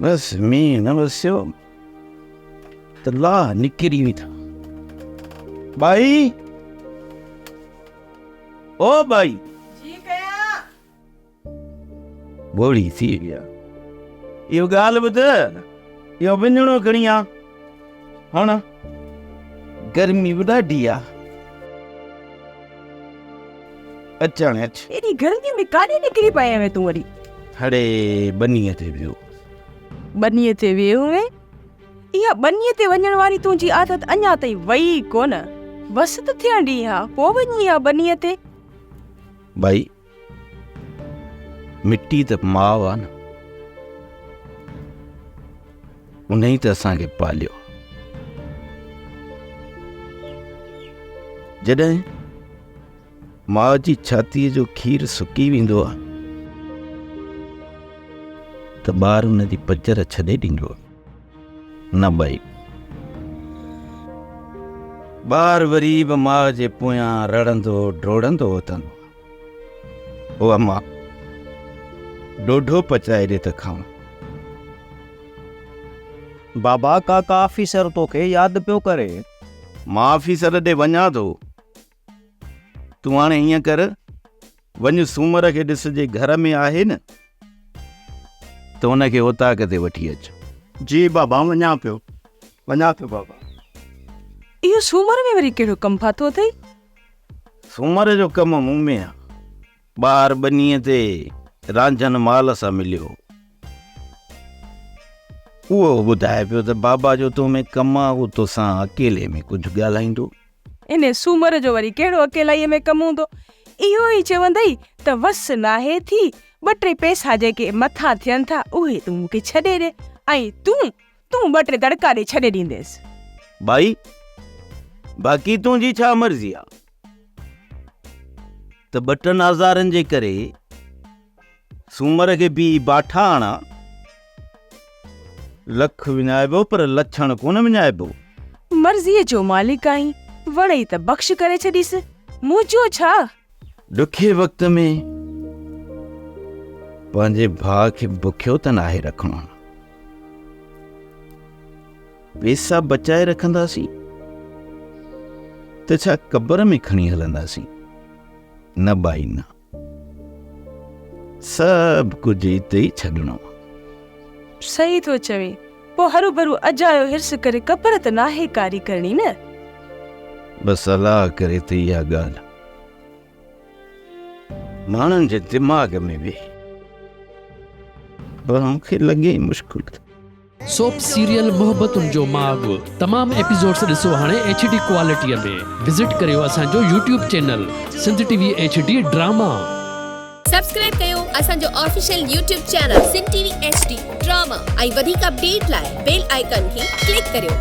बस मींहुं न वसियो त लाह निकिरी हुई था। भाई ओ भाई जी कया बोड़ी थी गया। इहो ॻाल्हि ॿुध, इहो विञणो खणी आ हाणे गर्मी बि ॾाढी आ। अचण अच। एडी गर्मी में काॾे निकिरी पया में तूं वरी? हड़े बनीअ ते वियो। बनीअ ते वियो में? इहा बनीअ ते वञण वारी तुंहिंजी आदत अञा ताईं वई कोन। बस त थियण ॾी हा, पोइ वञी हा बनीअ ते। भाई मिट्टी त माउ आहे न, उन ई त असांखे पालियो। जॾहिं माउ जी छातीअ जो खीरु सुकी वेंदो आहे त ॿार हुन जी पचर छॾे ॾींदो आहे न भाई। ॿार वरी बि माउ जे पोयां रड़ंदो ड्रोड़ंदो वतंदो, ओ अम्मा ॾोढो पचाए ॾे त खाऊं। बाबा काका ऑफिसर तोखे यादि पियो करे। मां ऑफिसर ॾे वञा थो, तूं हाणे हीअं कर, वञ सूमर खे ॾिसजे घर में आहे न त हुनखे उताक ते वठी अच। जी बाबा वञा पियो बाबा। इहो सूमर में वरी कहिड़ो कमु फाथो अथई? सूमर जो कमु मूं में आहे। ॿार बनीअ ते रांझनि माल सां मिलियो, उहो ॿुधाए पियो त बाबा जो तो में कमु आहे, उहो तोसां अकेले में कुझु ॻाल्हाईंदो। इन सूमर जो वरी कहिड़ो अकेलाईअ में कमु हूंदो? इहो ई चवंदई त वस नाहे थी, 2-3 पैसा जेके मथां थियनि था उहे तूं मूंखे छॾे ॾे, ऐं तूं 2-3 दड़का ॾे छॾे ॾींदेसि। भाई बाक़ी तुंहिंजी छा मर्ज़ी आहे त 2 हज़ारनि जे करे सूमर खे बि बाठा आणा? लख विञाइबो पर लछण कोन विञाइबो। मर्ज़ीअ जो मालिक आहीं, वणई त बख़्श करे छॾीस, मुंहिंजो छा? ॾुखे वक़्त में पंहिंजे भाउ खे बुखियो त नाहे रखणो। पैसा बचाए रखंदासीं त छा क़बर में खणी हलंदासीं? न भाई न, सभु कुझु हिते ई छॾणो। सही थो चवे, पोइ हरू भरू अजायो हिर्स करे क़बर त नाहे कारी करणी न। बसि अलाह करे त इहा ॻाल्हि माण्हुनि जे दिमाग़ में बि, पर मूंखे लॻे मुश्किल। सोप सीरियल मोहब्बतुनि जो माॻु तमाम एपिसोड्स ॾिसो हाणे HD क्वालिटीअ में। विज़िट करियो असांजो YouTube channel Sindh TV HD drama. Subscribe कयो असांजो official YouTube channel Sindh TV HD drama ऐं वधीक अपडेट लाइ बेल आइकन खे क्लिक करियो।